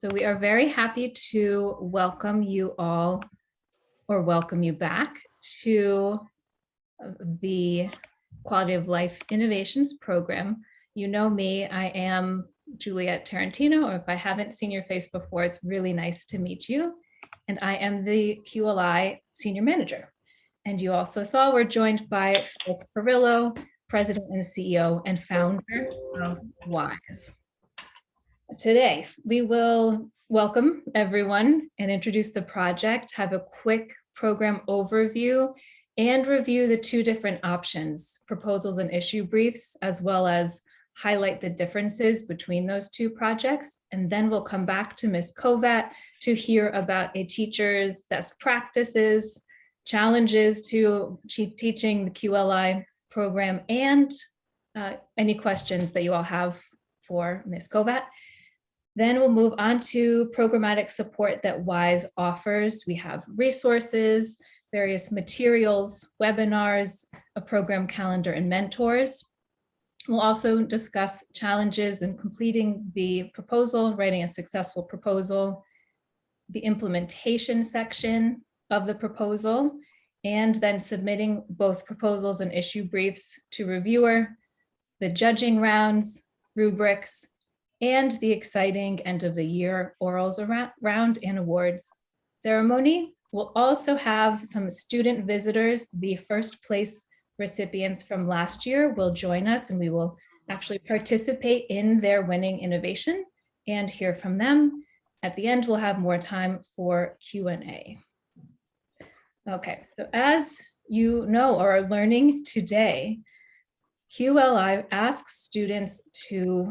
So we are very happy to welcome you all, or welcome you back to the Quality of Life Innovations Program. You know me, I am Juliet Tarantino, or if I haven't seen your face before, it's really nice to meet you. And I am the QLI Senior Manager. And you also saw we're joined by Phyllis Perillo, President and CEO and founder of WISE. Today, we will welcome everyone and introduce the project, have a quick program overview, and review the two different options, proposals and issue briefs, as well as highlight the differences between those two projects. And then we'll come back to Ms. Kovat to hear about a teacher's best practices, challenges to teaching the QLI program, and any questions that you all have for Ms. Kovat. Then we'll move on to programmatic support that WISE offers. We have resources, various materials, webinars, a program calendar, and mentors. We'll also discuss challenges in completing the proposal, writing a successful proposal, the implementation section of the proposal, and then submitting both proposals and issue briefs to reviewer, the judging rounds, rubrics, and the exciting end of the year orals round and awards ceremony. We'll also have some student visitors. The first place recipients from last year will join us, and we will actually participate in their winning innovation and hear from them. At the end, we'll have more time for Q&A. Okay, so as you know or are learning today, QLI asks students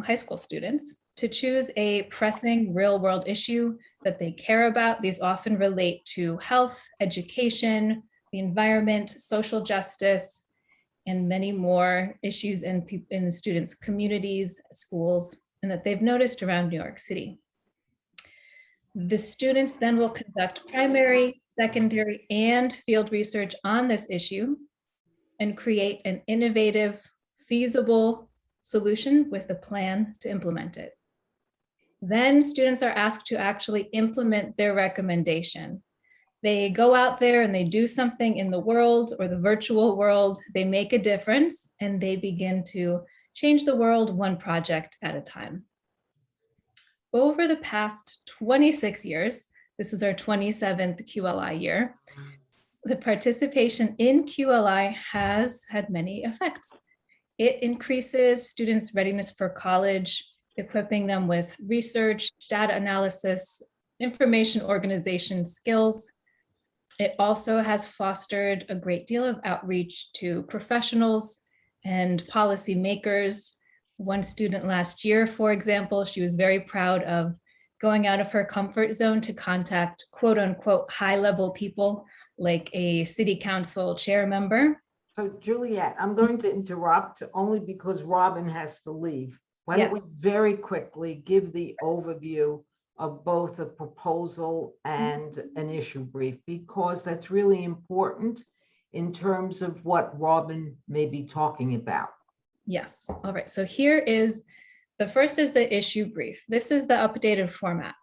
high school students, to choose a pressing real-world issue that they care about. These often relate to health, education, the environment, social justice, and many more issues in the students' communities, schools, and that they've noticed around New York City. The students then will conduct primary, secondary, and field research on this issue and create an innovative, feasible solution with a plan to implement it. Then students are asked to actually implement their recommendation. They go out there and they do something in the world or the virtual world, they make a difference, and they begin to change the world one project at a time. Over the past 26 years, this is our 27th QLI year, the participation in QLI has had many effects. It increases students' readiness for college, equipping them with research, data analysis, information organization skills. It also has fostered a great deal of outreach to professionals and policymakers. One student last year, for example, she was very proud of going out of her comfort zone to contact quote unquote high-level people like a city council chair member. So Juliet, I'm going to interrupt only because Robin has to leave. Why don't we very quickly give the overview of both a proposal and an issue brief, because that's really important in terms of what Robin may be talking about. Yes, all right, so here is, the first is the issue brief. This is the updated format.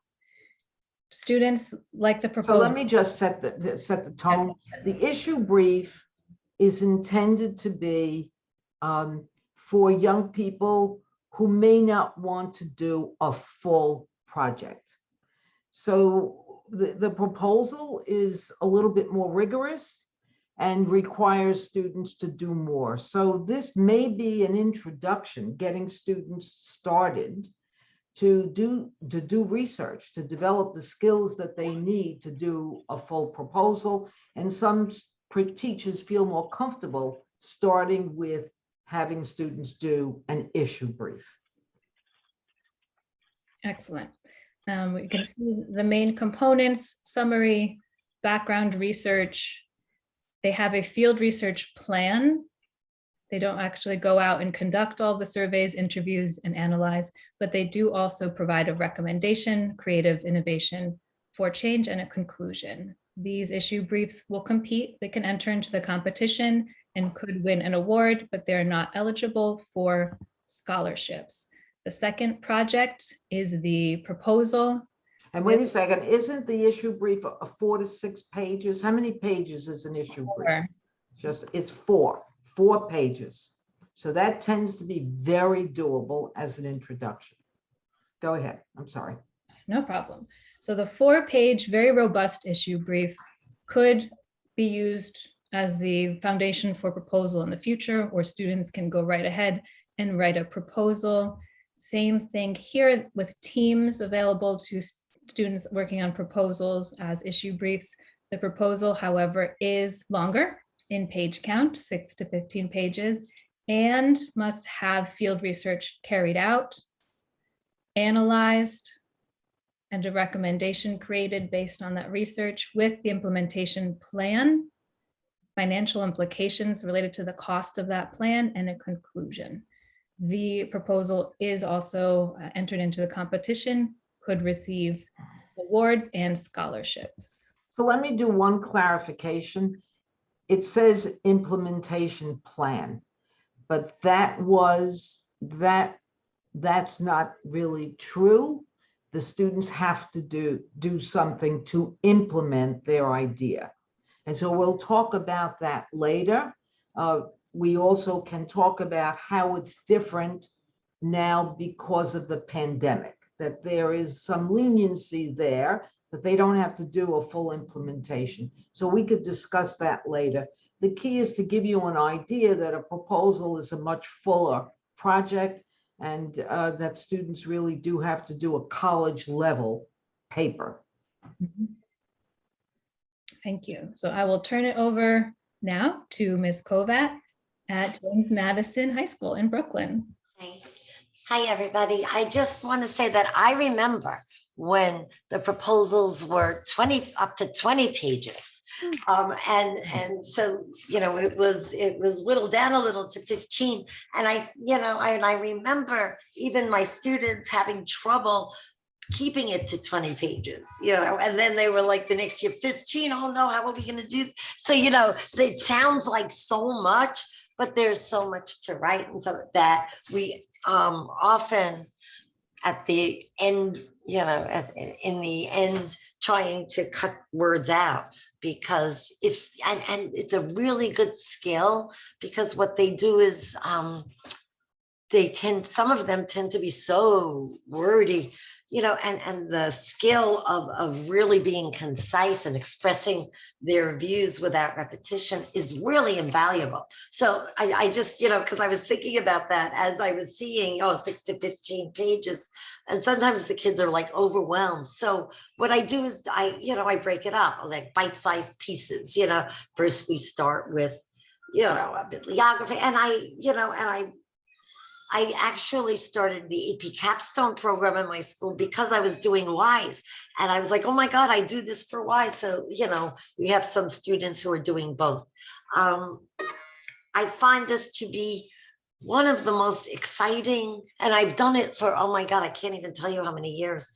Students like the proposal. So let me just set the tone. The issue brief is intended to be for young people who may not want to do a full project. So the proposal is a little bit more rigorous and requires students to do more. So this may be an introduction, getting students started to do research, to develop the skills that they need to do a full proposal. And some teachers feel more comfortable starting with having students do an issue brief. Excellent. You can see the main components: summary, background research. They have a field research plan. They don't actually go out and conduct all the surveys, interviews, and analyze, but they do also provide a recommendation, creative innovation for change, and a conclusion. These issue briefs will compete. They can enter into the competition and could win an award, but they're not eligible for scholarships. The second project is the proposal. And wait a second, isn't the issue brief 4 to 6 pages? How many pages is an issue brief? It's four pages. So that tends to be very doable as an introduction. Go ahead. I'm sorry. No problem. So the 4-page, very robust issue brief could be used as the foundation for proposal in the future, or students can go right ahead and write a proposal. Same thing here with teams available to students working on proposals as issue briefs. The proposal, however, is longer in page count, 6 to 15 pages, and must have field research carried out, analyzed, and a recommendation created based on that research with the implementation plan, financial implications related to the cost of that plan, and a conclusion. The proposal is also entered into the competition, could receive awards and scholarships. So let me do one clarification. It says implementation plan, but that's not really true. The students have to do something to implement their idea. And so we'll talk about that later. We also can talk about how it's different now because of the pandemic, that there is some leniency there, that they don't have to do a full implementation. So we could discuss that later. The key is to give you an idea that a proposal is a much fuller project, and that students really do have to do a college level paper. Thank you. So I will turn it over now to Ms. Kovat at James Madison High School in Brooklyn. Hi, everybody. I just want to say that I remember when the proposals were up to 20 pages. And so, it was whittled down a little to 15. And I remember even my students having trouble keeping it to 20 pages, and then they were like the next year, 15. Oh no, how are we going to do? So, it sounds like so much, but there's so much to write. And so that we often at the end, in the end, trying to cut words out, because and it's a really good skill, because what they do is some of them tend to be so wordy, and the skill of really being concise and expressing their views without repetition is really invaluable. So I just, because I was thinking about that as I was seeing, 6 to 15 pages, and sometimes the kids are like overwhelmed. So what I do is I break it up like bite-sized pieces. First we start with, a bibliography, and I actually started the AP capstone program in my school because I was doing WISE. And I was like, oh my God, I do this for WISE. So, we have some students who are doing both. I find this to be one of the most exciting, and I've done it for, oh my God, I can't even tell you how many years.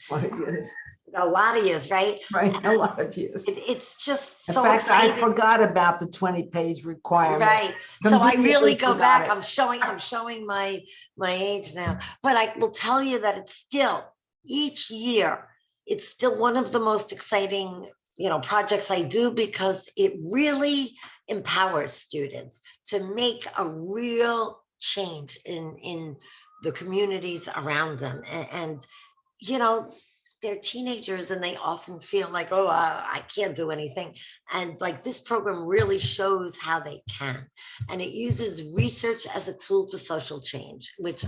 A lot of years, right? Right, a lot of years. It's just In so fact, exciting. I forgot about the 20-page requirement. Right. So I really go back. it. I'm showing my age now. But I will tell you that it's still, each year, it's still one of the most exciting, projects I do, because it really empowers students to make a real change in the communities around them. And they're teenagers, and they often feel like, oh, I can't do anything. And like, this program really shows how they can. And it uses research as a tool for social change, which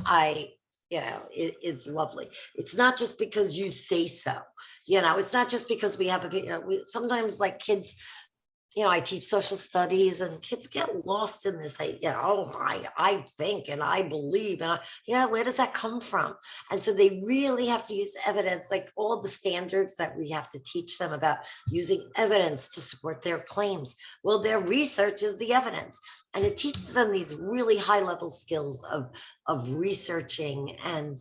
is lovely. It's not just because you say so, it's not just because we have sometimes like kids, I teach social studies, and kids get lost in this. I think and I believe, and where does that come from? And so they really have to use evidence, like all the standards that we have to teach them about using evidence to support their claims. Well, their research is the evidence, and it teaches them these really high-level skills of researching and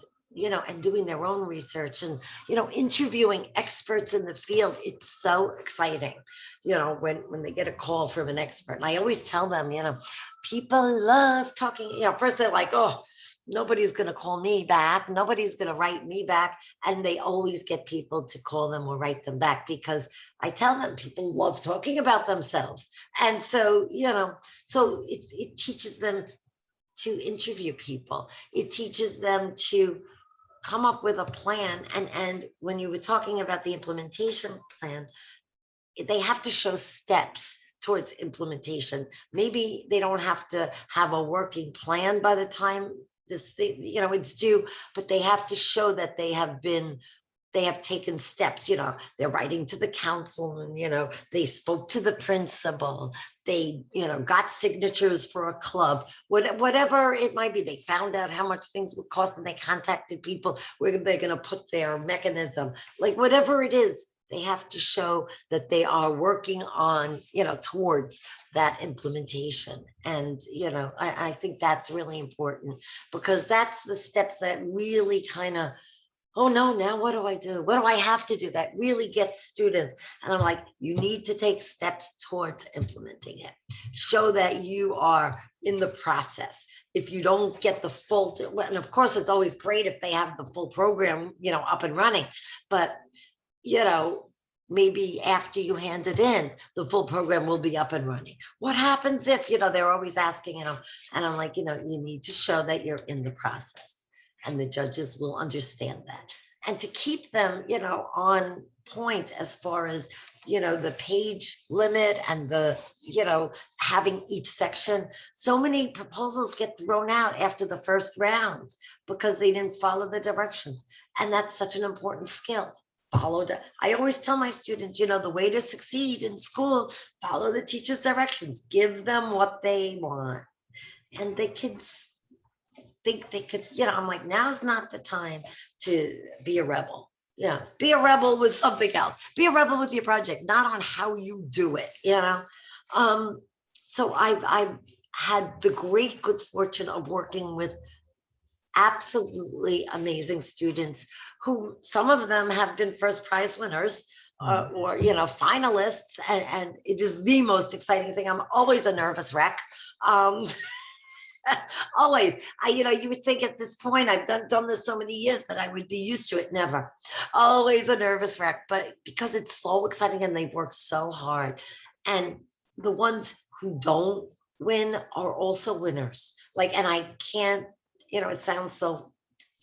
doing their own research, and, interviewing experts in the field. It's so exciting, when they get a call from an expert. And I always tell them, people love talking, first they're like, oh, nobody's going to call me back. Nobody's going to write me back. And they always get people to call them or write them back because I tell them people love talking about themselves. And so, so it teaches them to interview people. It teaches them to come up with a plan. And when you were talking about the implementation plan, they have to show steps towards implementation. Maybe they don't have to have a working plan by the time this thing, it's due, but they have to show that they have taken steps, they're writing to the council and, they spoke to the principal, they, got signatures for a club, whatever it might be. They found out how much things would cost and they contacted people where they're going to put their mechanism, like whatever it is, they have to show that they are working on, towards that implementation. And, I think that's really important because that's the steps that really kind of, oh no, now what do I do? What do I have to do? That really gets students. And I'm like, you need to take steps towards implementing it. Show that you are in the process. If you don't get the full, and of course, it's always great if they have the full program, up and running, but maybe after you hand it in, the full program will be up and running. What happens if, they're always asking, and I'm like, you need to show that you're in the process. And the judges will understand that. And to keep them, on point as far as, the page limit and the, having each section. So many proposals get thrown out after the first round because they didn't follow the directions. And that's such an important skill. I always tell my students, the way to succeed in school, follow the teacher's directions, give them what they want. And the kids think they could, I'm like, now's not the time to be a rebel. Yeah, be a rebel with something else. Be a rebel with your project, not on how you do it, So I've had the great good fortune of working with absolutely amazing students who some of them have been first prize winners or finalists, and it is the most exciting thing. I'm always a nervous wreck. Always. You would think at this point, I've done this so many years that I would be used to it. Never. Always a nervous wreck, but because it's so exciting and they've worked so hard. And the ones who don't win are also winners. And I can't, it sounds so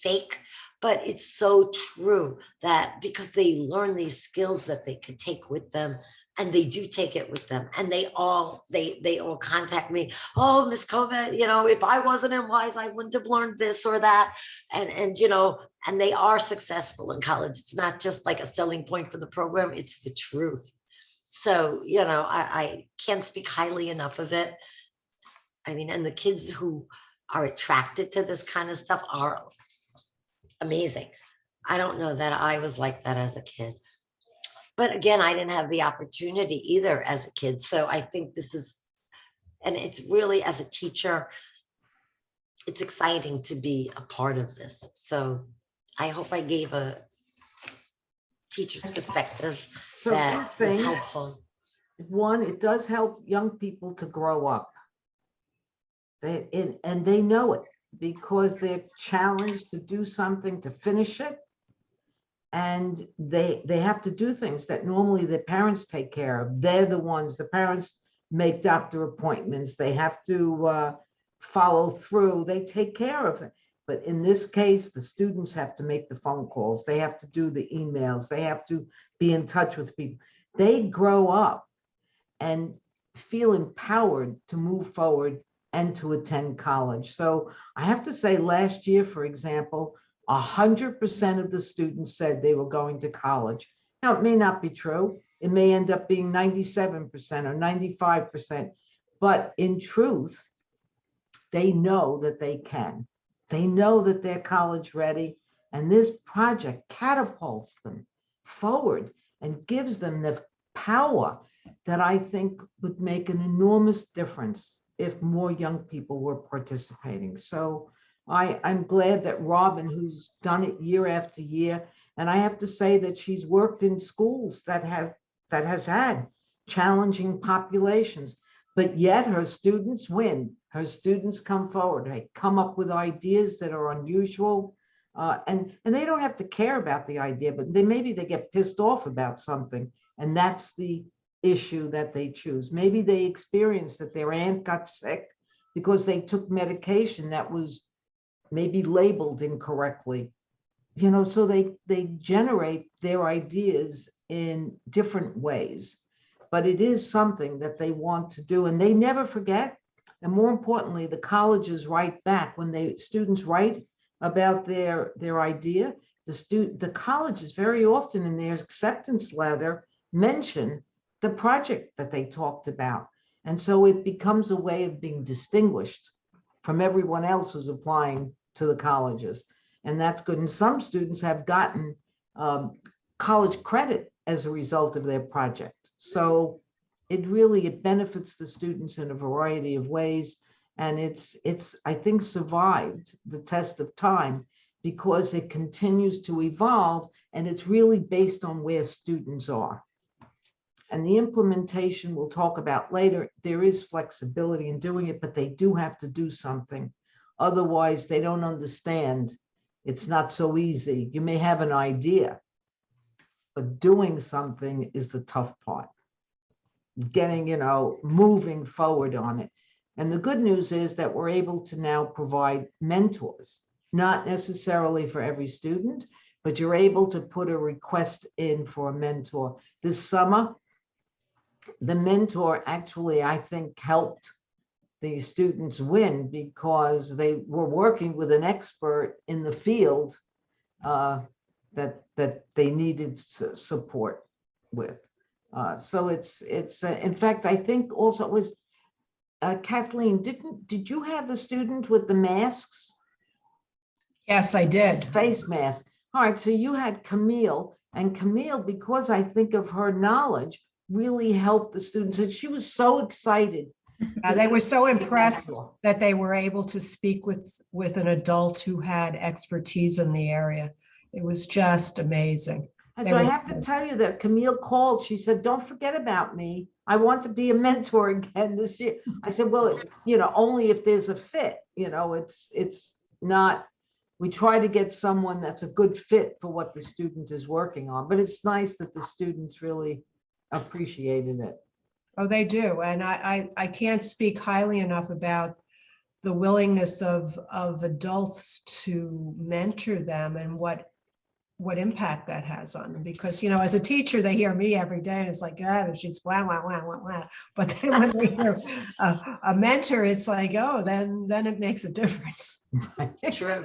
fake, but it's so true that because they learn these skills that they could take with them, and they do take it with them, and they all contact me. Oh, Miss Kova, if I wasn't in WISE, I wouldn't have learned this or that. And they are successful in college. It's not just like a selling point for the program, it's the truth. So, I can't speak highly enough of it. I mean, and the kids who are attracted to this kind of stuff are amazing. I don't know that I was like that as a kid. But again, I didn't have the opportunity either as a kid. So I think this is, and it's really, as a teacher, it's exciting to be a part of this. So I hope I gave a teacher's perspective So that two was things. helpful. One, it does help young people to grow up. And they know it because they're challenged to do something, to finish it. And they have to do things that normally their parents take care of. They're the ones, the parents make doctor appointments. They have to follow through. They take care of it. But in this case, the students have to make the phone calls. They have to do the emails. They have to be in touch with people. They grow up and feel empowered to move forward and to attend college. So I have to say, last year, for example, 100% of the students said they were going to college. Now, it may not be true. It may end up being 97% or 95%. But in truth, they know that they can. They know that they're college ready. And this project catapults them forward and gives them the power that I think would make an enormous difference if more young people were participating. So I'm glad that Robin, who's done it year after year, and I have to say that she's worked in schools that has had challenging populations, but yet her students win Her students come forward, they come up with ideas that are unusual. And they don't have to care about the idea, but maybe they get pissed off about something. And that's the issue that they choose. Maybe they experience that their aunt got sick because they took medication that was maybe labeled incorrectly. So they generate their ideas in different ways, but it is something that they want to do, and they never forget. And more importantly, the colleges write back when students write about their idea. The colleges very often in their acceptance letter mention the project that they talked about, and so it becomes a way of being distinguished from everyone else who's applying to the colleges. And that's good. And some students have gotten college credit as a result of their project. So it benefits the students in a variety of ways. And it's I think survived the test of time because it continues to evolve, and it's really based on where students are. And the implementation we'll talk about later, there is flexibility in doing it, but they do have to do something. Otherwise, they don't understand. It's not so easy. You may have an idea, but doing something is the tough part. Getting, moving forward on it. And the good news is that we're able to now provide mentors, not necessarily for every student, but you're able to put a request in for a mentor. This summer, the mentor actually, I think, helped the students win because they were working with an expert in the field that they needed support with. So it's in fact, I think also it was Kathleen, did you have the student with the masks? Yes, I did. Face mask. All right, so you had Camille, and Camille, because I think of her knowledge, really helped the students, and she was so excited. They were so impressed that they were able to speak with an adult who had expertise in the area. It was just amazing. And so I have to tell you that Camille called. She said, "Don't forget about me. I want to be a mentor again this year." I said, "Well, only if there's a fit. It's not. We try to get someone that's a good fit for what the student is working on. But it's nice that the students really appreciated it." Oh, they do. And I can't speak highly enough about the willingness of adults to mentor them and what impact that has on them. Because, as a teacher, they hear me every day and it's like, God, she's blah, blah, blah, blah, blah. But then when they hear a mentor, it's like, oh, then it makes a difference. It's true.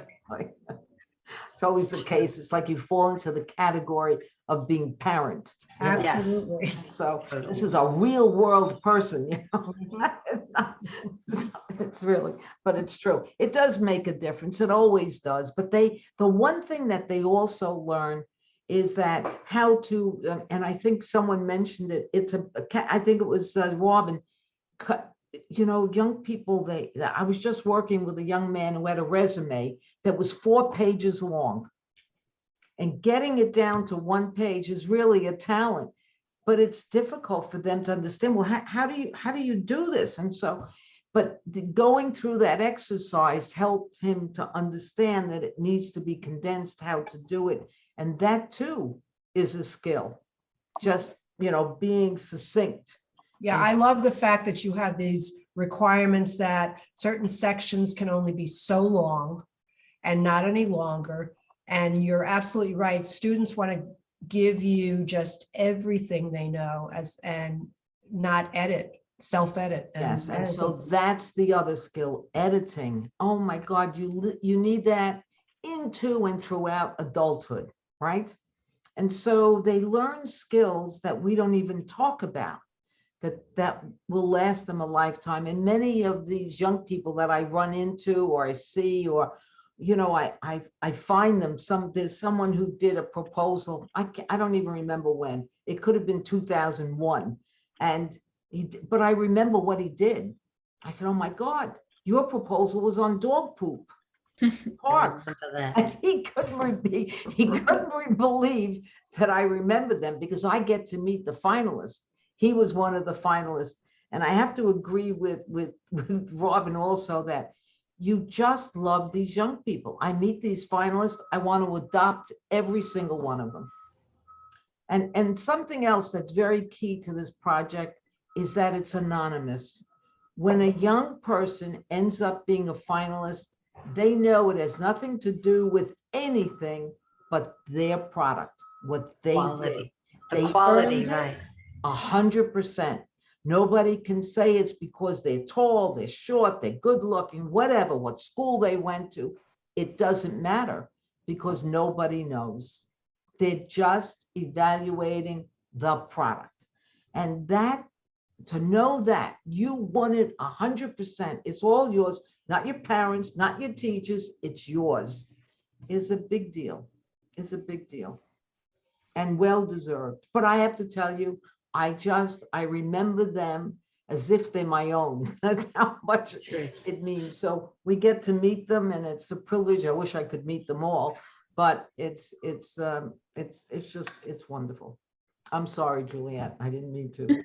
It's always the case. It's like you fall into the category of being parent. Absolutely. So this is a real world person, It's really, but it's true. It does make a difference. It always does. But the one thing that they also learn is that how to, and I think someone mentioned it, I think it was Robin, young people, I was just working with a young man who had a resume that was 4 pages long. And getting it down to 1 page is really a talent, but it's difficult for them to understand. Well, how do you do this? And so, but going through that exercise helped him to understand that it needs to be condensed, how to do it. And that too is a skill, just, being succinct. Yeah, I love the fact that you have these requirements that certain sections can only be so long and not any longer. And you're absolutely right. Students want to give you just everything they know and not self-edit. Yes, and so that's the other skill, editing. Oh my God, you need that into and throughout adulthood, right? And so they learn skills that we don't even talk about, that will last them a lifetime. And many of these young people that I run into or I see, or I find them, there's someone who did a proposal. I don't even remember when. It could have been 2001. But I remember what he did. I said, "Oh my God, your proposal was on dog poop parks." And he couldn't believe that I remembered them because I get to meet the finalists. He was one of the finalists. And I have to agree with Robin also that you just love these young people. I meet these finalists, I want to adopt every single one of them. And something else that's very key to this project is that it's anonymous. When a young person ends up being a finalist, they know it has nothing to do with anything but their product, what they did. Quality, the They quality, earned it. right? 100%. Nobody can say it's because they're tall, they're short, they're good looking, whatever, what school they went to. It doesn't matter because nobody knows. They're just evaluating the product. And that, to know that you won it 100%, it's all yours, not your parents, not your teachers, it's yours, is a big deal. It's a big deal. And well-deserved. But I have to tell you, I remember them as if they're my own. That's how much it means. So we get to meet them and it's a privilege. I wish I could meet them all, but it's wonderful. I'm sorry, Juliet, I didn't mean to.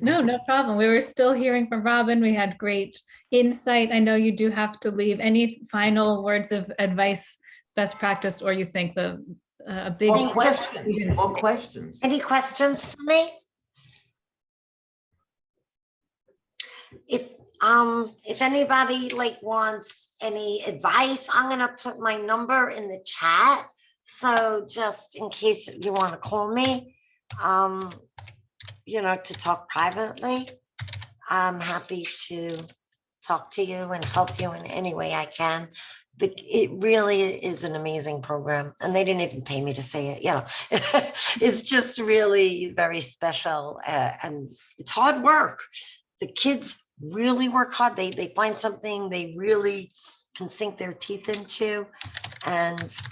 No, no problem. We were still hearing from Robin. We had great insight. I know you do have to leave. Any final words of advice, best practice, or you think the big Or questions. Any questions for me? If anybody like wants any advice, I'm gonna put my number in the chat. So just in case you want to call me, to talk privately, I'm happy to talk to you and help you in any way I can. It really is an amazing program, and they didn't even pay me to say it. It's just really very special, and it's hard work. The kids really work hard. They find something they really can sink their teeth into, and that's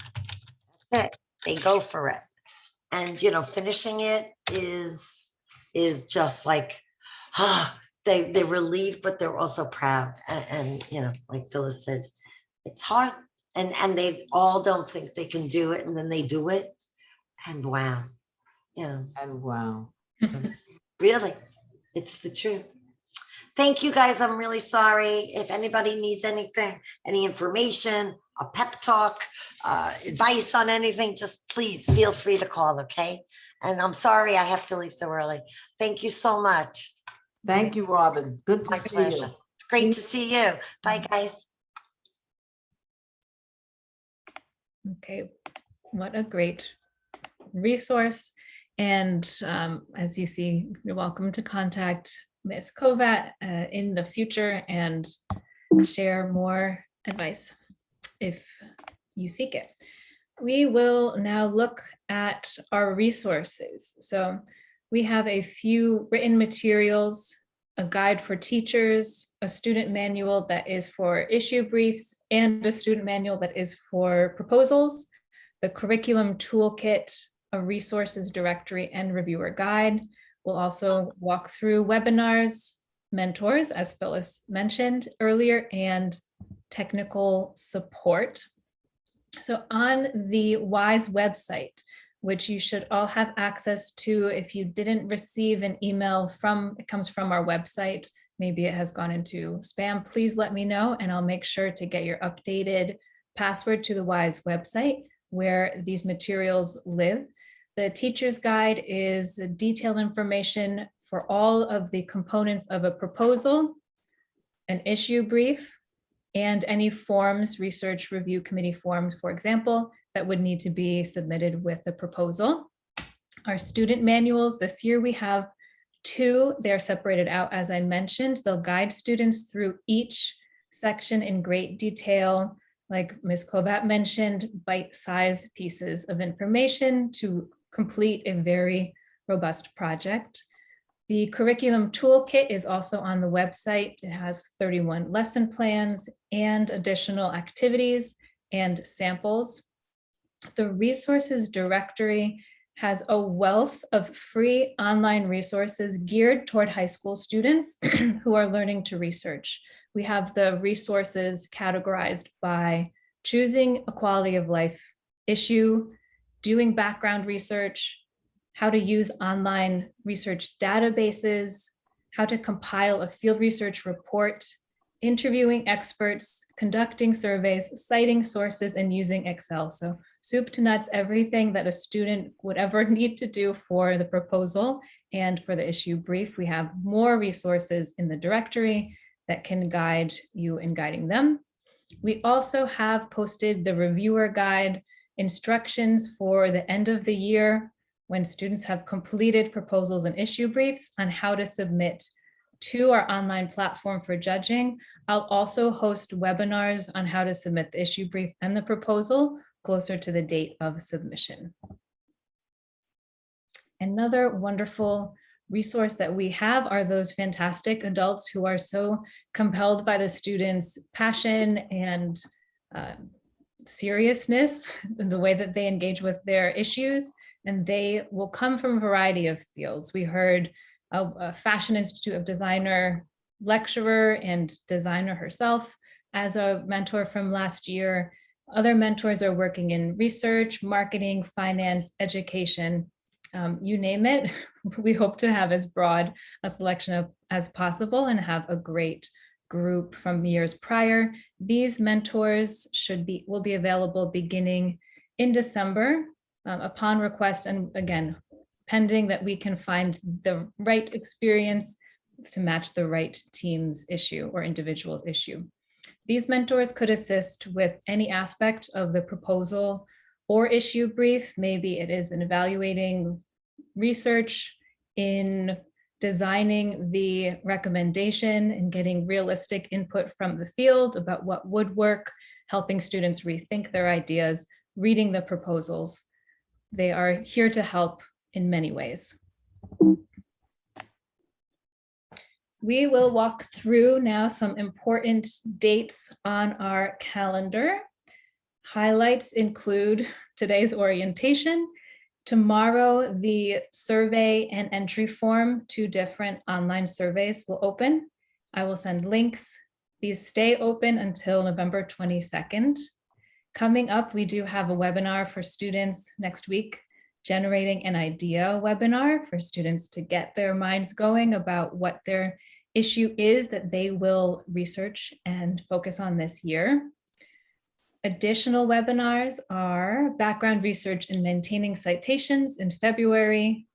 it. They go for it, and finishing it is just like, they're relieved, but they're also proud, and like Phyllis said, it's hard, and they all don't think they can do it, and then they do it, and wow, And wow. really, it's the truth. Thank you guys. I'm really sorry. If anybody needs anything, any information, a pep talk, advice on anything, just please feel free to call, okay? And I'm sorry I have to leave so early. Thank you so much. Thank you, Robin. Good to My see pleasure. you. It's great to see you. Bye, guys. Okay, what a great resource. And as you see, you're welcome to contact Ms. Kovat in the future and share more advice if you seek it. We will now look at our resources. So we have a few written materials, a guide for teachers, a student manual that is for issue briefs, and a student manual that is for proposals, the curriculum toolkit, a resources directory, and reviewer guide. We'll also walk through webinars, mentors, as Phyllis mentioned earlier, and technical support. So on the WISE website, which you should all have access to, if you didn't receive an email it comes from our website, maybe it has gone into spam, please let me know and I'll make sure to get your updated password to the WISE website where these materials live. The teacher's guide is detailed information for all of the components of a proposal, an issue brief, and any forms, research review committee forms, for example, that would need to be submitted with the proposal. Our student manuals, this year we have 2. They're separated out, as I mentioned. They'll guide students through each section in great detail. Like Ms. Kovat mentioned, bite-sized pieces of information to complete a very robust project. The curriculum toolkit is also on the website. It has 31 lesson plans and additional activities and samples. The resources directory has a wealth of free online resources geared toward high school students who are learning to research. We have the resources categorized by choosing a quality of life issue, doing background research, how to use online research databases, how to compile a field research report, interviewing experts, conducting surveys, citing sources, and using Excel. So soup to nuts, everything that a student would ever need to do for the proposal and for the issue brief. We have more resources in the directory that can guide you in guiding them. We also have posted the reviewer guide instructions for the end of the year when students have completed proposals and issue briefs on how to submit to our online platform for judging. I'll also host webinars on how to submit the issue brief and the proposal closer to the date of submission. Another wonderful resource that we have are those fantastic adults who are so compelled by the students' passion and seriousness in the way that they engage with their issues, and they will come from a variety of fields. We heard a Fashion Institute of Designer lecturer and designer herself as a mentor from last year. Other mentors are working in research, marketing, finance, education, you name it. We hope to have as broad a selection as possible and have a great group from years prior. These mentors will be available beginning in December upon request, and again, pending that we can find the right experience to match the right team's issue or individual's issue. These mentors could assist with any aspect of the proposal or issue brief. Maybe it is in evaluating research, in designing the recommendation and getting realistic input from the field about what would work, helping students rethink their ideas, reading the proposals. They are here to help in many ways. We will walk through now some important dates on our calendar. Highlights include today's orientation. Tomorrow, the survey and entry form, 2 different online surveys will open. I will send links. These stay open until November 22nd. Coming up, we do have a webinar for students next week, generating an idea webinar for students to get their minds going about what their issue is that they will research and focus on this year. Additional webinars are background research in maintaining citations in February,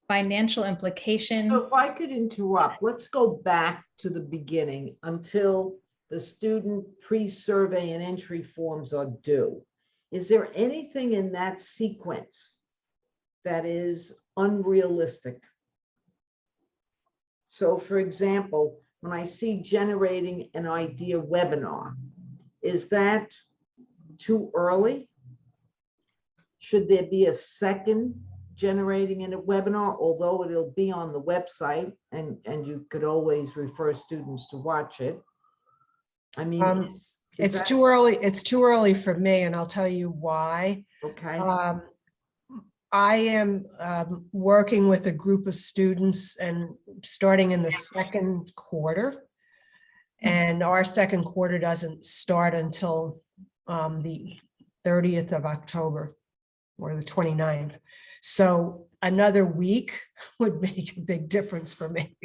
financial implications. So if I could interrupt, let's go back to the beginning until the student pre-survey and entry forms are due. Is there anything in that sequence that is unrealistic? So for example, when I see generating an idea webinar, is that too early? Should there be a second generating in a webinar, although it'll be on the website and you could always refer students to watch it? I mean, it's too early. It's too early for me, and I'll tell you why. Okay. I am working with a group of students and starting in the second quarter. And our second quarter doesn't start until the 30th of October or the 29th. So another week would make a big difference for me.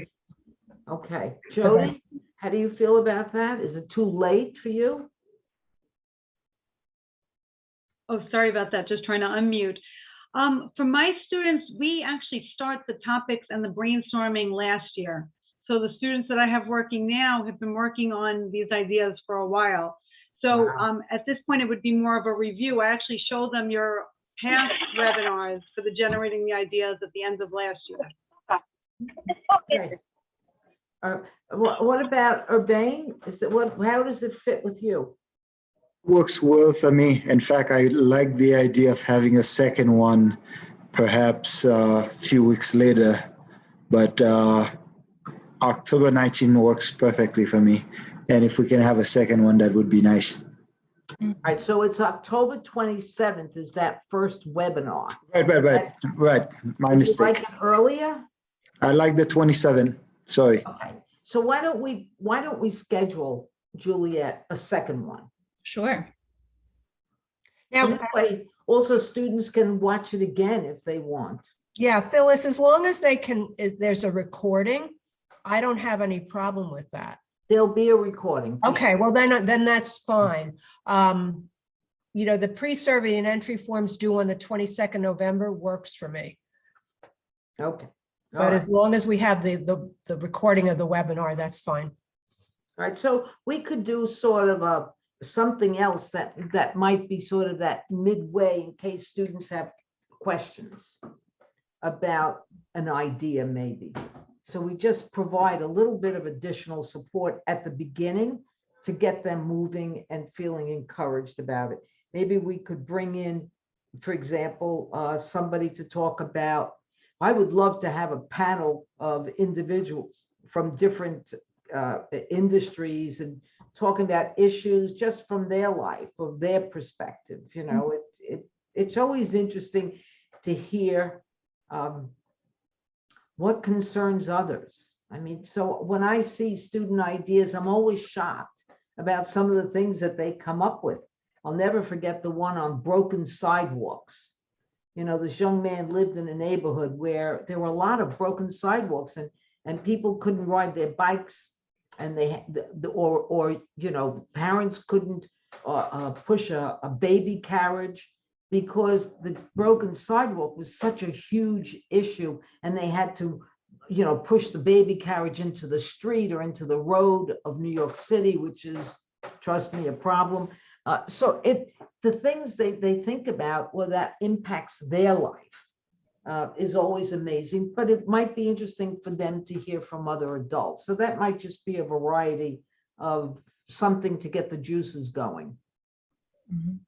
Okay. Jody, how do you feel about that? Is it too late for you? Oh, sorry about that. Just trying to unmute. For my students, we actually start the topics and the brainstorming last year. So the students that I have working now have been working on these ideas for a while. So Wow. At this point, it would be more of a review. I actually showed them your past webinars for the generating the ideas at the end of last year. Okay. What about Urbane? How does it fit with you? Works well for me. In fact, I like the idea of having a second one, perhaps a few weeks later, but October 19 works perfectly for me. And if we can have a second one, that would be nice. All right, so it's October 27th is that first webinar. Right. My Would you mistake. like it earlier? I like the 27. Sorry. Okay, so why don't we schedule, Juliet, a second one? Sure. Now, This way, also students can watch it again if they want. yeah, Phyllis, as long as they can, there's a recording, I don't have any problem with that. There'll be a recording. for Okay, well, then that's fine. You know, the pre-survey and entry forms due on the 22nd November works for me. sure. Okay. All But right. as long as we have the recording of the webinar, that's fine. All right, so we could do sort of something else that might be sort of that midway in case students have questions about an idea maybe. So we just provide a little bit of additional support at the beginning to get them moving and feeling encouraged about it. Maybe we could bring in, for example, somebody to talk about, I would love to have a panel of individuals from different industries and talking about issues just from their life, of their perspective. You know, it's always interesting to hear what concerns others. I mean, so when I see student ideas, I'm always shocked about some of the things that they come up with. I'll never forget the one on broken sidewalks. You know, this young man lived in a neighborhood where there were a lot of broken sidewalks and people couldn't ride their bikes, and they or you know, parents couldn't push a baby carriage because the broken sidewalk was such a huge issue, and they had to, you know, push the baby carriage into the street or into the road of New York City, which is, trust me, a problem. So the things they think about, well, that impacts their life is always amazing, but it might be interesting for them to hear from other adults. So that might just be a variety of something to get the juices going. Mhm.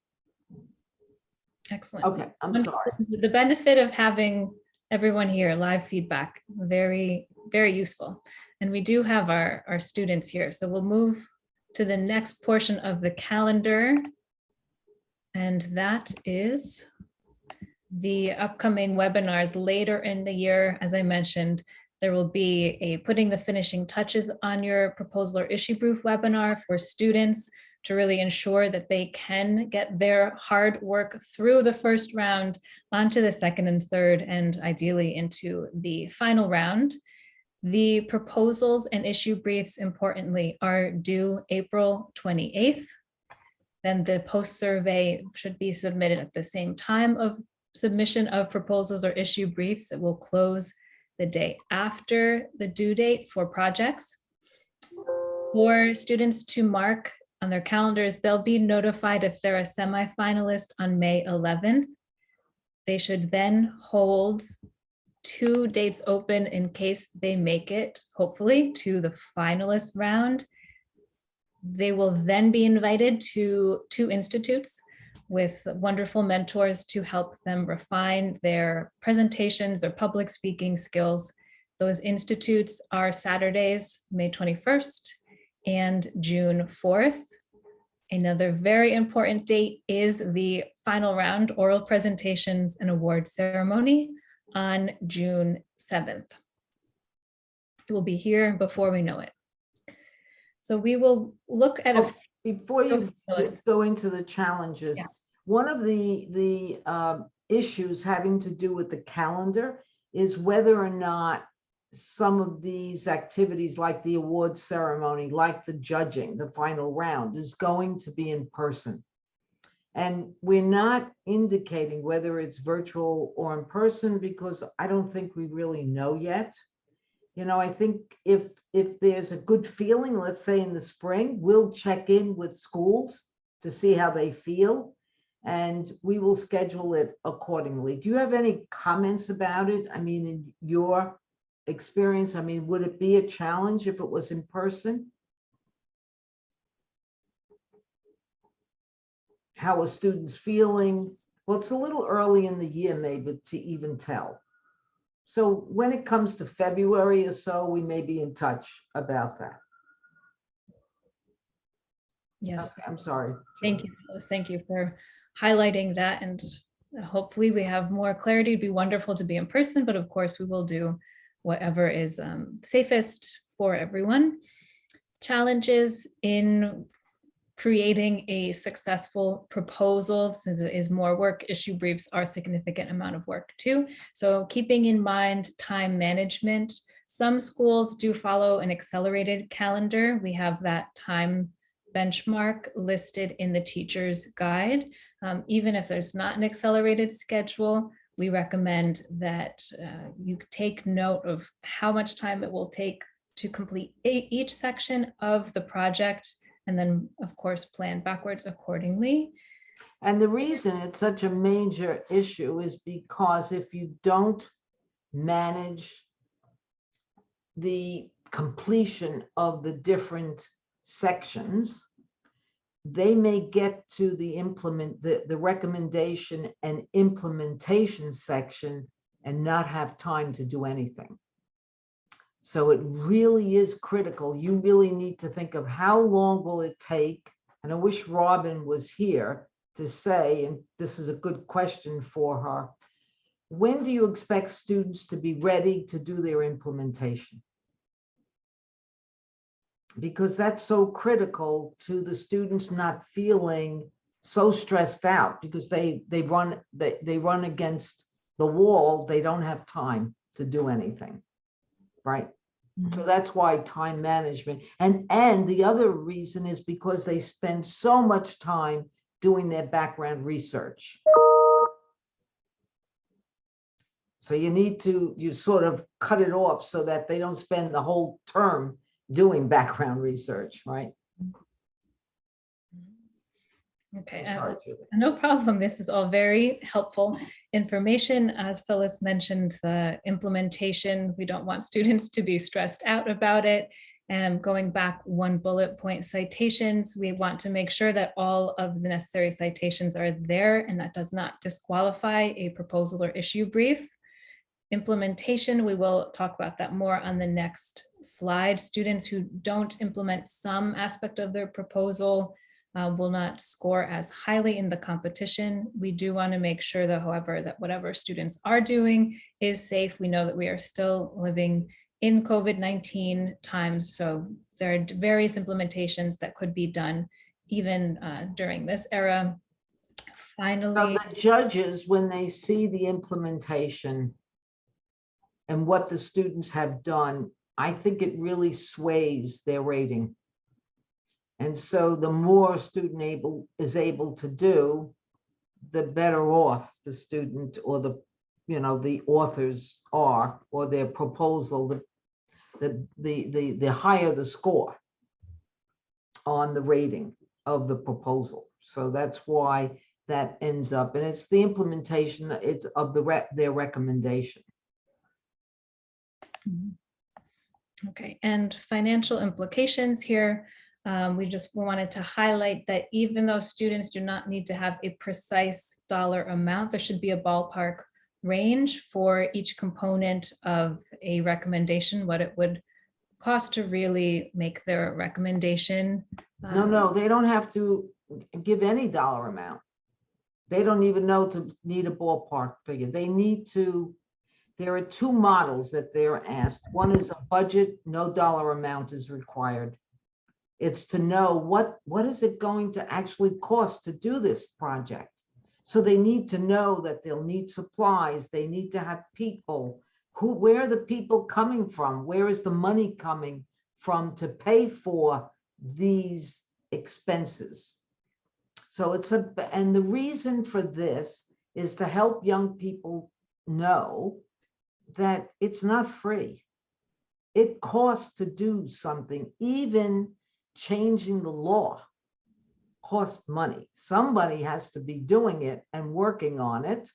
Excellent. Okay, I'm sorry. The benefit of having everyone here, live feedback, very, very useful. And we do have our students here. So we'll move to the next portion of the calendar. And that is the upcoming webinars later in the year. As I mentioned, there will be a putting the finishing touches on your proposal or issue brief webinar for students to really ensure that they can get their hard work through the first round onto the second and third, and ideally into the final round. The proposals and issue briefs, importantly, are due April 28th. Then the post-survey should be submitted at the same time of submission of proposals or issue briefs. It will close the day after the due date for projects. For students to mark on their calendars, they'll be notified if they're a semifinalist on May 11th. They should then hold 2 dates open in case they make it, hopefully, to the finalist round. They will then be invited to 2 institutes with wonderful mentors to help them refine their presentations, their public speaking skills. Those institutes are Saturdays, May 21st and June 4th. Another very important date is the final round oral presentations and award ceremony on June 7th. It will be here before we know it. So we will look at a Before you go into the challenges, Yeah. one of the issues having to do with the calendar is whether or not some of these activities like the award ceremony, like the judging, the final round, is going to be in person. And we're not indicating whether it's virtual or in person because I don't think we really know yet. You know, I think if there's a good feeling, let's say in the spring, we'll check in with schools to see how they feel, and we will schedule it accordingly. Do you have any comments about it? I mean, in your experience, I mean, would it be a challenge if it was in person? How are students feeling? Well, it's a little early in the year maybe to even tell. So when it comes to February or so, we may be in touch about that. Yes, Okay, I'm sorry. thank you, Phyllis. Thank you for highlighting that. And hopefully we have more clarity. It'd be wonderful to be in person, but of course we will do whatever is safest for everyone. Challenges in creating a successful proposal, since it is more work, issue briefs are a significant amount of work too. So keeping in mind time management. Some schools do follow an accelerated calendar. We have that time benchmark listed in the teacher's guide. Even if there's not an accelerated schedule, we recommend that you take note of how much time it will take to complete each section of the project, and then, of course, plan backwards accordingly. And the reason it's such a major issue is because if you don't manage the completion of the different sections, they may get to the recommendation and implementation section and not have time to do anything. So it really is critical. You really need to think of how long will it take? And I wish Robin was here to say, and this is a good question for her, when do you expect students to be ready to do their implementation? Because that's so critical to the students not feeling so stressed out because they run against the wall. They don't have time to do anything, right? So that's why time management, and the other reason is because they spend so much time doing their background research. So you sort of cut it off so that they don't spend the whole term doing background research, right? Okay, Sorry, Julie. no problem. This is all very helpful information. As Phyllis mentioned, the implementation, we don't want students to be stressed out about it. And going back one bullet point, citations, we want to make sure that all of the necessary citations are there, and that does not disqualify a proposal or issue brief. Implementation, we will talk about that more on the next slide. Students who don't implement some aspect of their proposal will not score as highly in the competition. We do want to make sure, though, however, that whatever students are doing is safe. We know that we are still living in COVID-19 times, so there are various implementations that could be done even during this era. Finally, So the judges, when they see the implementation and what the students have done, I think it really sways their rating. And so the more student is able to do, the better off the student or the authors are, or their proposal, the higher the score on the rating of the proposal. So that's why that ends up, and it's the implementation, it's of their recommendation. okay, and financial implications here. We just wanted to highlight that even though students do not need to have a precise dollar amount, there should be a ballpark range for each component of a recommendation, what it would cost to really make their recommendation. No, they don't have to give any dollar amount. They don't even need a ballpark figure. They need to, there are two models that they're asked. One is a budget, no dollar amount is required. It's to know what is it going to actually cost to do this project. So they need to know that they'll need supplies. They need to have people. Where are the people coming from? Where is the money coming from to pay for these expenses? So and the reason for this is to help young people know that it's not free. It costs to do something. Even changing the law costs money. Somebody has to be doing it and working on it,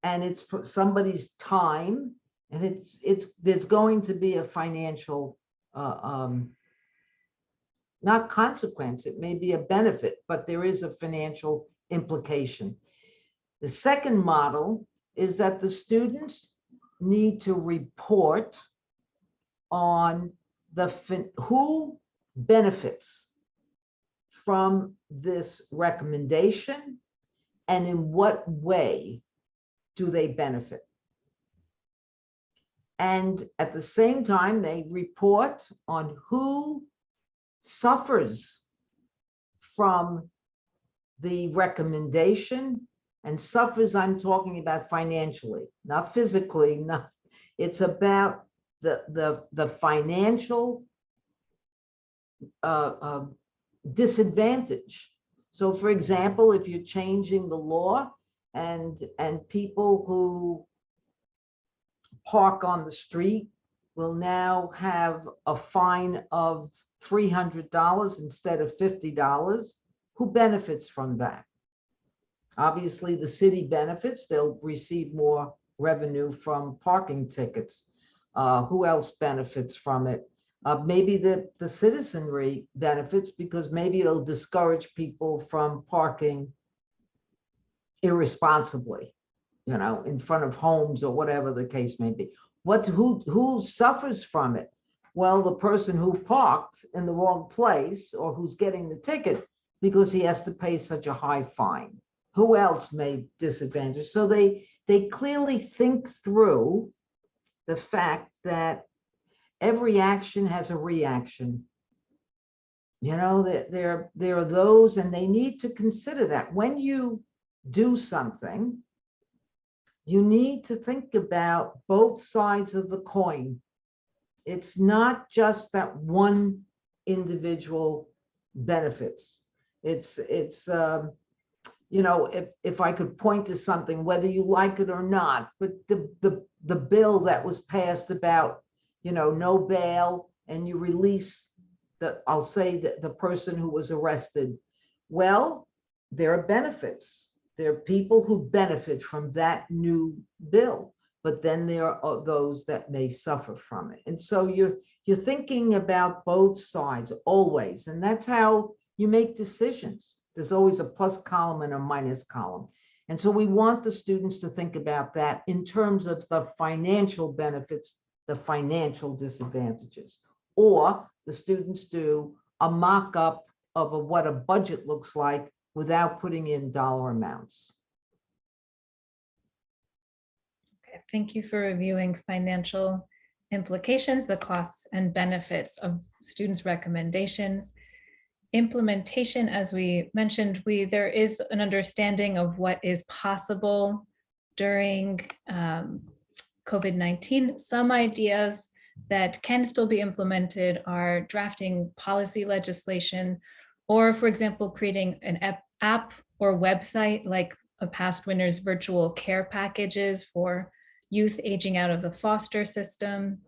and it's somebody's time, and there's going to be a financial not consequence, it may be a benefit, but there is a financial implication. The second model is that the students need to report on who benefits from this recommendation and in what way do they benefit. And at the same time, they report on who suffers from the recommendation, and suffers, I'm talking about financially, not physically, it's about the financial disadvantage. So for example, if you're changing the law and people who park on the street will now have a fine of $300 instead of $50, who benefits from that? Obviously, the city benefits. They'll receive more revenue from parking tickets. Who else benefits from it? Maybe the citizenry benefits because maybe it'll discourage people from parking irresponsibly, you know, in front of homes or whatever the case may be. Who suffers from it? Well, the person who parked in the wrong place or who's getting the ticket because he has to pay such a high fine. Who else may disadvantage? So they clearly think through the fact that every action has a reaction. You know, there are those, and they need to consider that when you do something, you need to think about both sides of the coin. It's not just that one individual benefits. It's you know, if I could point to something, whether you like it or not, but the bill that was passed about, you know, no bail and you release I'll say the person who was arrested. Well, there are benefits. There are people who benefit from that new bill, but then there are those that may suffer from it. And so you're thinking about both sides always, and that's how you make decisions. There's always a plus column and a minus column. And so we want the students to think about that in terms of the financial benefits, the financial disadvantages. Or the students do a mock-up of what a budget looks like without putting in dollar amounts. Okay, thank you for reviewing financial implications, the costs and benefits of students' recommendations. Implementation, as we mentioned, there is an understanding of what is possible during COVID-19. Some ideas that can still be implemented are drafting policy legislation, or for example, creating an app or website like a past winner's virtual care packages for youth aging out of the foster system,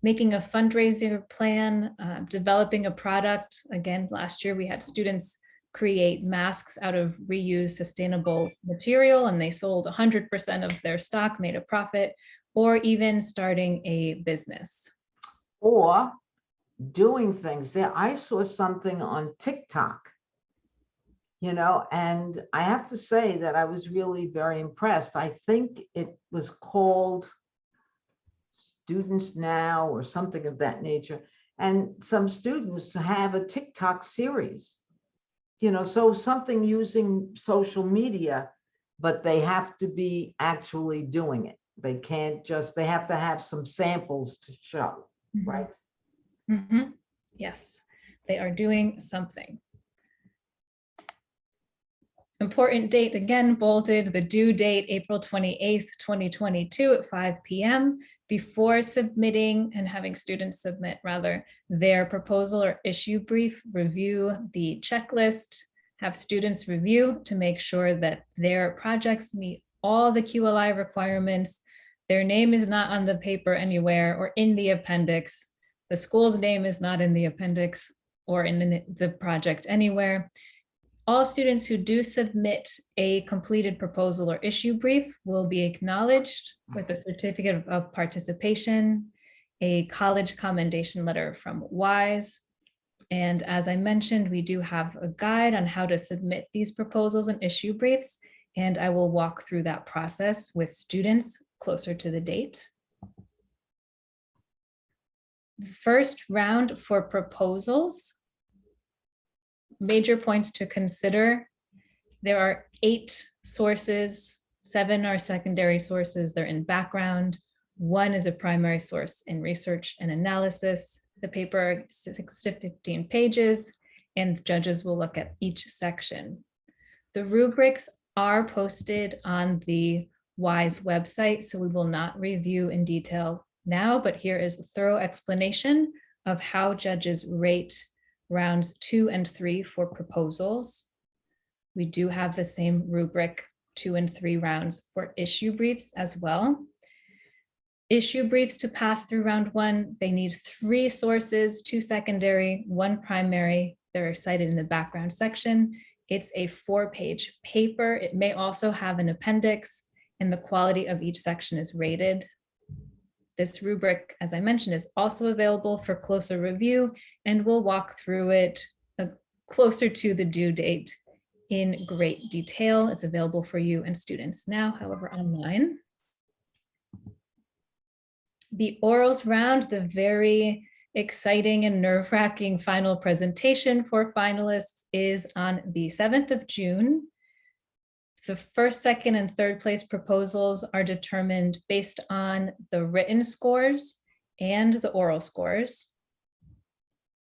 making a fundraiser plan, developing a product. Again, last year we had students create masks out of reused sustainable material and they sold 100% of their stock, made a profit, or even starting a business. Or doing things there. I saw something on TikTok, you know, and I have to say that I was really very impressed. I think it was called Students Now or something of that nature. And some students have a TikTok series, you know, so something using social media, but they have to be actually doing it. They can't just, they have to have some samples to show, right? Mm-hmm. Yes, they are doing something. Important date, again, bolded, the due date, April 28th, 2022 at 5 p.m. Before submitting and having students submit rather their proposal or issue brief, review the checklist, have students review to make sure that their projects meet all the QLI requirements. Their name is not on the paper anywhere or in the appendix. The school's name is not in the appendix or in the project anywhere. All students who do submit a completed proposal or issue brief will be acknowledged with a certificate of participation, a college commendation letter from WISE. And as I mentioned, we do have a guide on how to submit these proposals and issue briefs, and I will walk through that process with students closer to the date. The first round for proposals, major points to consider. There are 8 sources, 7 are secondary sources, they're in background. 1 is a primary source in research and analysis. The paper is 6 to 15 pages, and judges will look at each section. The rubrics are posted on the WISE website, so we will not review in detail now, but here is a thorough explanation of how judges rate rounds 2 and 3 for proposals. We do have the same rubric 2 and 3 rounds for issue briefs as well. Issue briefs to pass through round 1, they need 3 sources, 2 secondary, 1 primary. They're cited in the background section. It's a 4-page paper. It may also have an appendix, and the quality of each section is rated. This rubric, as I mentioned, is also available for closer review, and we'll walk through it closer to the due date in great detail. It's available for you and students now, however, online. The orals round, the very exciting and nerve-wracking final presentation for finalists, is on the 7th of June. The first, second, and third place proposals are determined based on the written scores and the oral scores.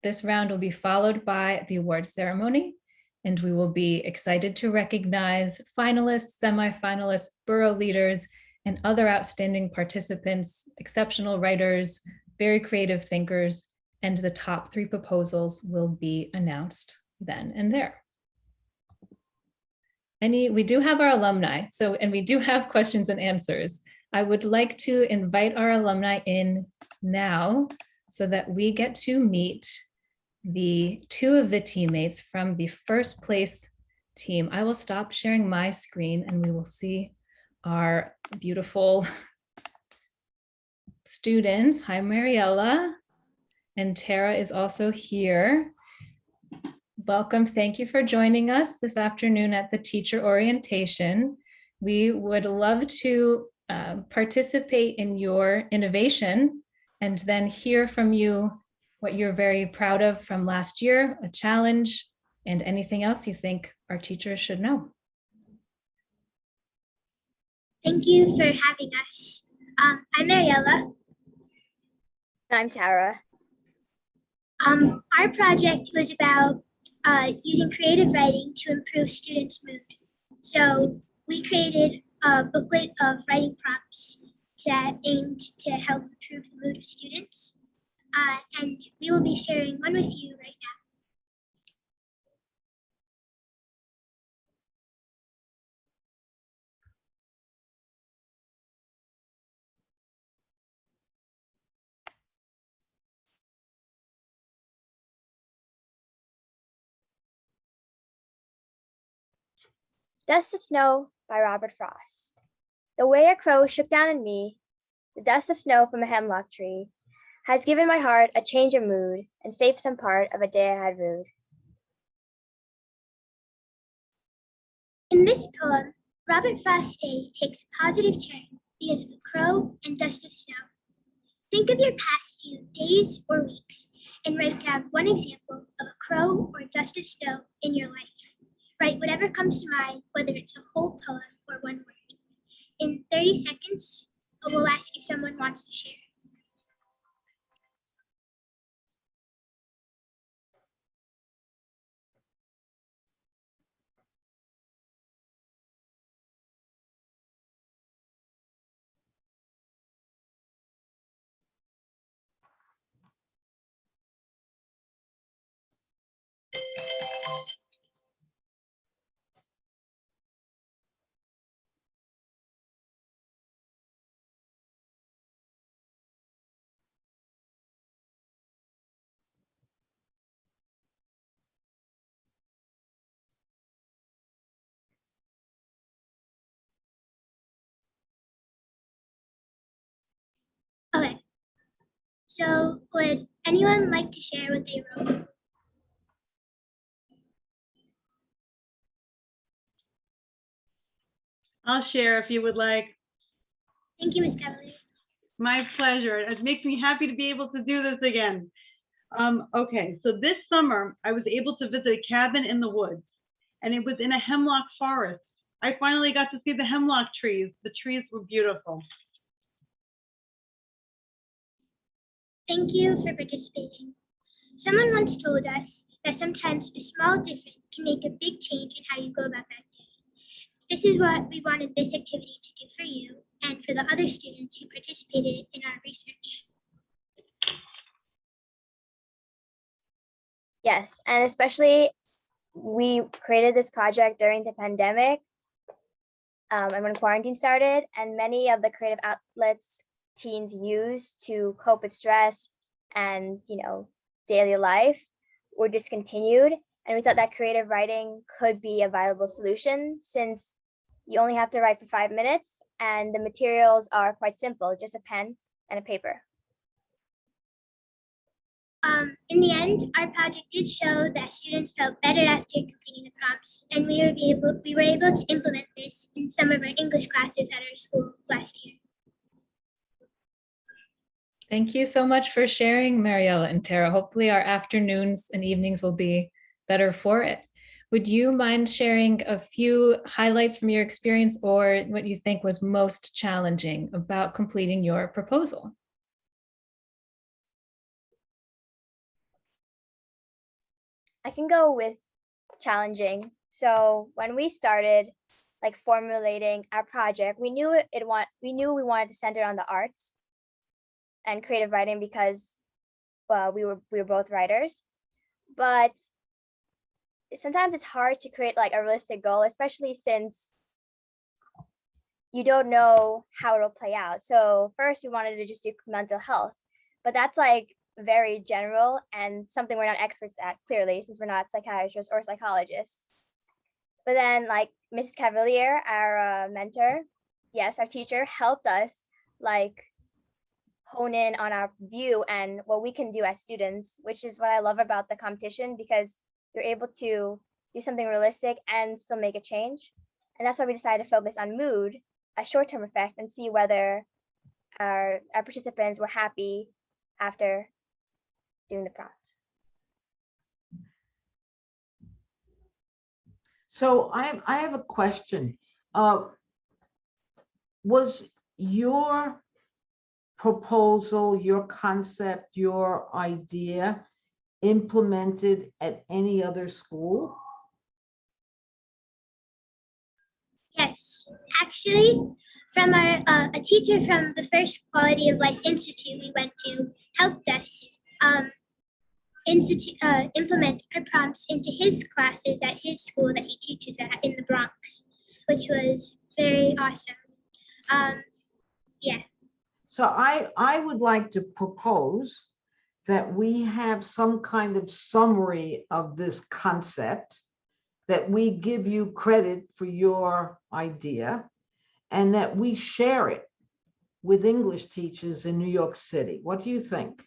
This round will be followed by the award ceremony, and we will be excited to recognize finalists, semifinalists, borough leaders, and other outstanding participants, exceptional writers, very creative thinkers, and the top 3 proposals will be announced then and there. We do have our alumni, and we do have questions and answers. I would like to invite our alumni in now so that we get to meet the 2 of the teammates from the first place team. I will stop sharing my screen and we will see our beautiful students. Hi, Mariella. And Tara is also here. Welcome. Thank you for joining us this afternoon at the teacher orientation. We would love to participate in your innovation and then hear from you what you're very proud of from last year, a challenge, and anything else you think our teachers should know. Thank you for having us. I'm Mariella. I'm Tara. Our project was about using creative writing to improve students' mood. So we created a booklet of writing prompts that aimed to help improve the mood of students. And we will be sharing one with you right now. Dust of Snow by Robert Frost. The way a crow shook down in me, the dust of snow from a hemlock tree, has given my heart a change of mood and saved some part of a day I had rued. In this poem, Robert Frost's day takes a positive turn because of a crow and dust of snow. Think of your past few days or weeks and write down one example of a crow or dust of snow in your life. Write whatever comes to mind, whether it's a whole poem or one word. In 30 seconds, I will ask if someone wants to share. Okay, so would anyone like to share what they wrote? I'll share if you would like. Thank you, Ms. Cavalier. My pleasure. It makes me happy to be able to do this again. Okay, so this summer I was able to visit a cabin in the woods, and it was in a hemlock forest. I finally got to see the hemlock trees. The trees were beautiful. Thank you for participating. Someone once told us that sometimes a small difference can make a big change in how you go about that day. This is what we wanted this activity to do for you, and for the other students who participated in our research. Yes, and especially we created this project during the pandemic and when quarantine started, and many of the creative outlets teens use to cope with stress and daily life were discontinued. And we thought that creative writing could be a viable solution since you only have to write for 5 minutes and the materials are quite simple, just a pen and a paper. In the end, our project did show that students felt better after completing the prompts, and we were able to implement this in some of our English classes at our school last year. Thank you so much for sharing, Mariella and Tara. Hopefully our afternoons and evenings will be better for it. Would you mind sharing a few highlights from your experience or what you think was most challenging about completing your proposal? I can go with challenging. So when we started formulating our project, we knew we wanted to center on the arts and creative writing because we were both writers. But sometimes it's hard to create a realistic goal, especially since you don't know how it'll play out. So first we wanted to just do mental health, but that's very general and something we're not experts at, clearly, since we're not psychiatrists or psychologists. But then Mrs. Cavalier, our mentor, yes, our teacher, helped us hone in on our view and what we can do as students, which is what I love about the competition, because you're able to do something realistic and still make a change. And that's why we decided to focus on mood, a short-term effect, and see whether our participants were happy after doing the prompt. So I have a question. Was your proposal, your concept, your idea implemented at any other school? Yes, actually, from a teacher from the first Quality of Life Institute we went to helped us implement our prompts into his classes at his school that he teaches at in the Bronx, which was very awesome. Yeah. So I would like to propose that we have some kind of summary of this concept, that we give you credit for your idea, and that we share it with English teachers in New York City. What do you think?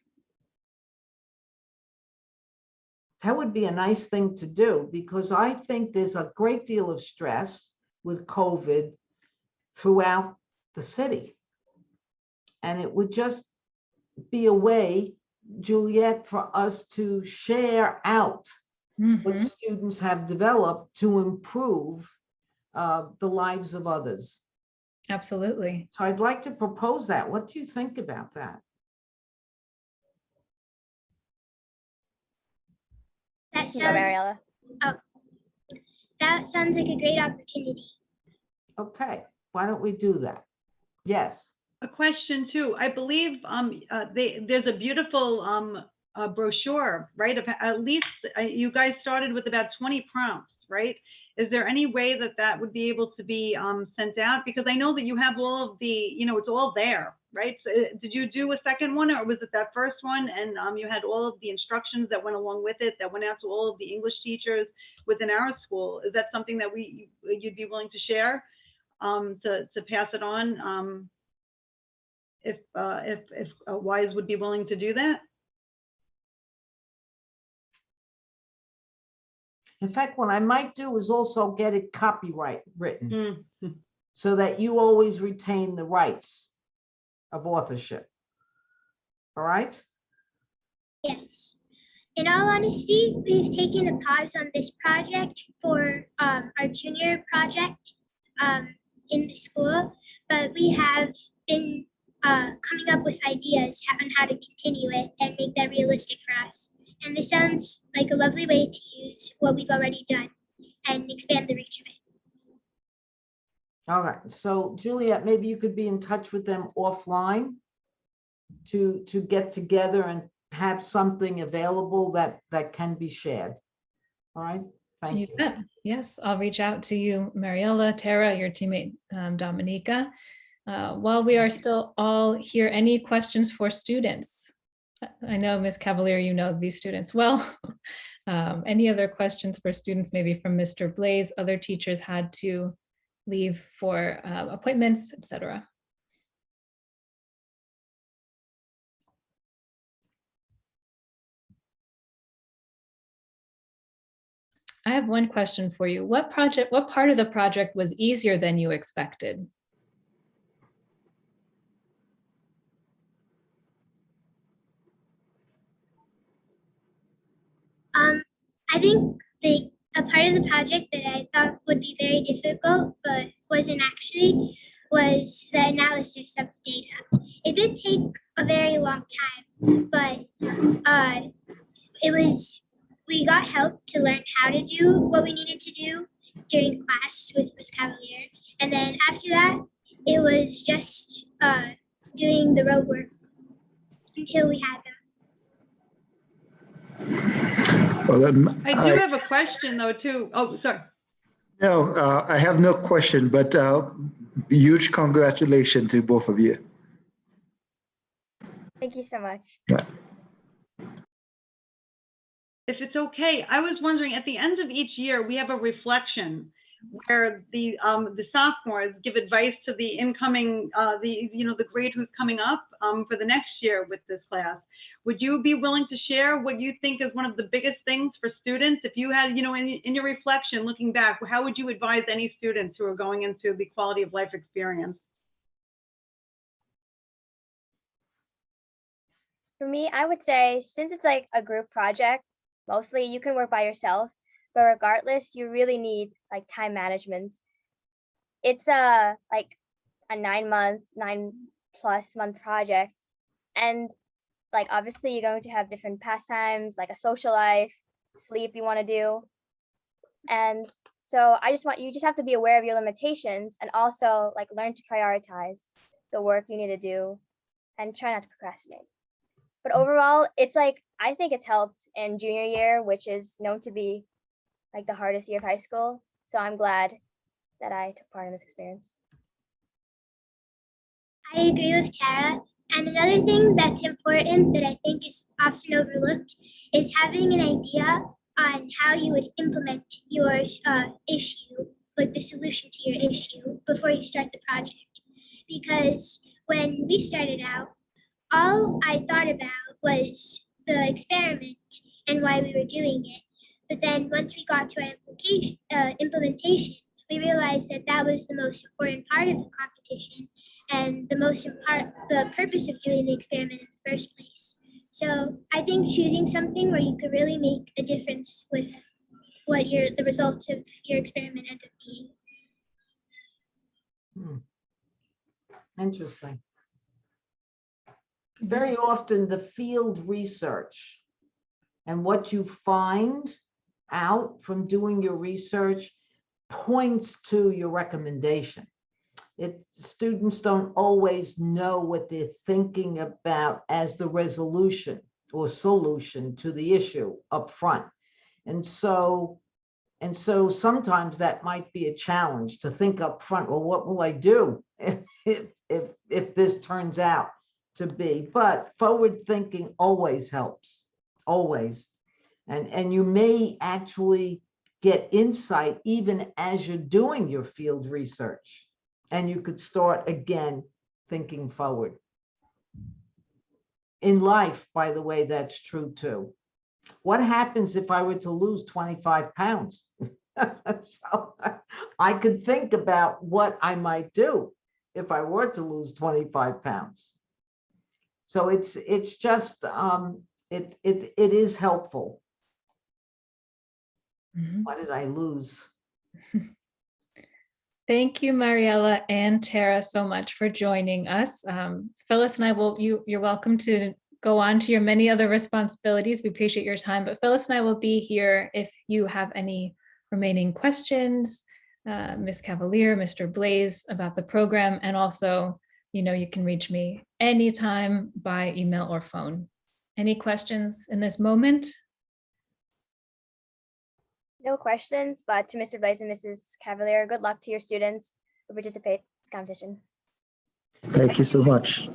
That would be a nice thing to do, because I think there's a great deal of stress with COVID throughout the city. And it would just be a way, Juliet, for us to share out what students have developed to improve the lives of others. Absolutely. So I'd like to propose that. What do you think about that? Mariella. That sounds like a great opportunity. Okay, why don't we do that? Yes. A question too. I believe there's a beautiful brochure, right? Of at least you guys started with about 20 prompts, right? Is there any way that would be able to be sent out? Because I know that you have all of the, it's all there, right? So did you do a second one, or was it that first one? And you had all of the instructions that went along with it, that went out to all of the English teachers within our school. Is that something that you'd be willing to share, to pass it on? If WISE would be willing to do that? In fact, what I might do is also get it copyright written, so that you always retain the rights of authorship. All right? Yes. In all honesty, we've taken a pause on this project for our junior project in the school, but we have been coming up with ideas on how to continue it and make that realistic for us. And this sounds like a lovely way to use what we've already done and expand the reach of it. All right, so Juliet, maybe you could be in touch with them offline to get together and have something available that can be shared. All right, thank you. bet. Yes, I'll reach out to you, Mariella, Tara, your teammate, Dominica. While we are still all here, any questions for students? I know, Ms. Cavalier, you know these students well. Any other questions for students, maybe from Mr. Blaze? Other teachers had to leave for appointments, etc. I have one question for you. What part of the project was easier than you expected? I think a part of the project that I thought would be very difficult, but wasn't actually, was the analysis of data. It did take a very long time, but we got help to learn how to do what we needed to do during class with Ms. Cavalier. And then after that, it was just doing the road work until we had them. Well, I do have a question though, too. Oh, sorry. no, I have no question, but huge congratulations to both of you. Thank you so much. If it's okay, I was wondering, at the end of each year, we have a reflection where the sophomores give advice to the incoming, the grade who's coming up for the next year with this class. Would you be willing to share what you think is one of the biggest things for students? If you had, in your reflection, looking back, how would you advise any students who are going into the quality of life experience? For me, I would say, since it's like a group project, mostly you can work by yourself, but regardless, you really need like time management. It's like a 9+ month project. And like, obviously you're going to have different pastimes, like a social life, sleep you want to do. And so you just have to be aware of your limitations and also like learn to prioritize the work you need to do and try not to procrastinate. But overall, it's like, I think it's helped in junior year, which is known to be like the hardest year of high school. So I'm glad that I took part in this experience. I agree with Tara. And another thing that's important that I think is often overlooked is having an idea on how you would implement your issue, like the solution to your issue, before you start the project. Because when we started out, all I thought about was the experiment and why we were doing it. But then once we got to our implementation, we realized that that was the most important part of the competition and the purpose of doing the experiment in the first place. So I think choosing something where you could really make a difference with what the results of your experiment end up being. Interesting. Very often the field research and what you find out from doing your research points to your recommendation. Students don't always know what they're thinking about as the resolution or solution to the issue up front. And so sometimes that might be a challenge to think up front, well, what will I do if this turns out to be? But forward thinking always helps, always. And you may actually get insight even as you're doing your field research. And you could start again thinking forward. In life, by the way, that's true too. What happens if I were to lose 25 pounds? So I could think about what I might do if I were to lose 25 pounds. So it's just, it is helpful. Mhm. What did I lose? Thank you, Mariella and Tara, so much for joining us. Phyllis and I you're welcome to go on to your many other responsibilities. We appreciate your time, but Phyllis and I will be here if you have any remaining questions, Ms. Cavalier, Mr. Blaze about the program. And also, you can reach me anytime by email or phone. Any questions in this moment? No questions, but to Mr. Blaze and Mrs. Cavalier, good luck to your students who participate in this competition. Thank you so much.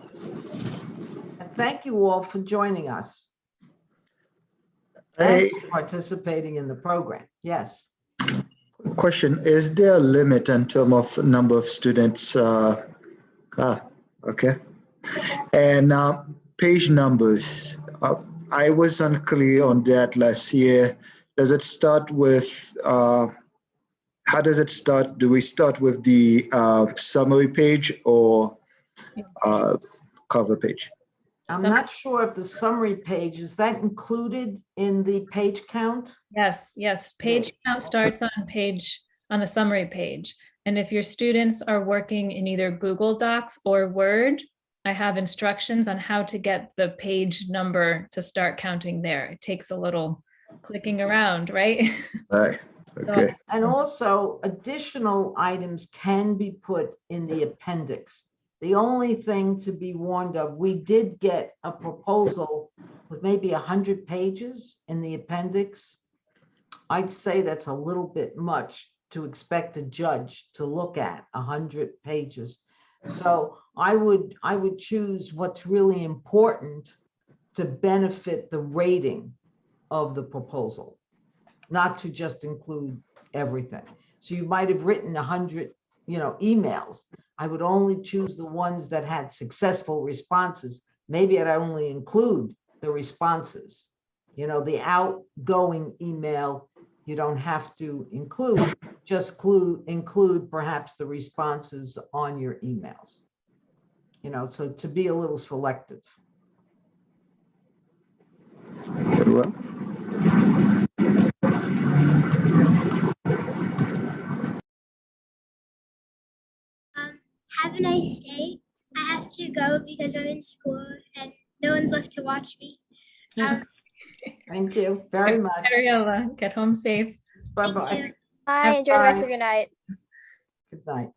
And thank you all for joining us Hey, and participating in the program. Yes. question, is there a limit in terms of number of students? Okay. And page numbers. I was unclear on that last year. Does it start with, how does it start? Do we start with the summary page or cover page? I'm not sure if the summary page, is that included in the page count? Yes. Page count starts on the summary page. And if your students are working in either Google Docs or Word, I have instructions on how to get the page number to start counting there. It takes a little clicking around, right? Right. Okay. And also additional items can be put in the appendix. The only thing to be warned of, we did get a proposal with maybe 100 pages in the appendix. I'd say that's a little bit much to expect a judge to look at 100 pages. So I would choose what's really important to benefit the rating of the proposal, not to just include everything. So you might have written 100, emails. I would only choose the ones that had successful responses. Maybe I'd only include the responses. The outgoing email, you don't have to include, just include perhaps the responses on your emails. So to be a little selective. Very well. Have a nice day. I have to go because I'm in school and no one's left to watch me. Thank you very much. Ariella, get home safe. Bye-bye. you. Bye. Enjoy the rest Bye. of your night. Good night.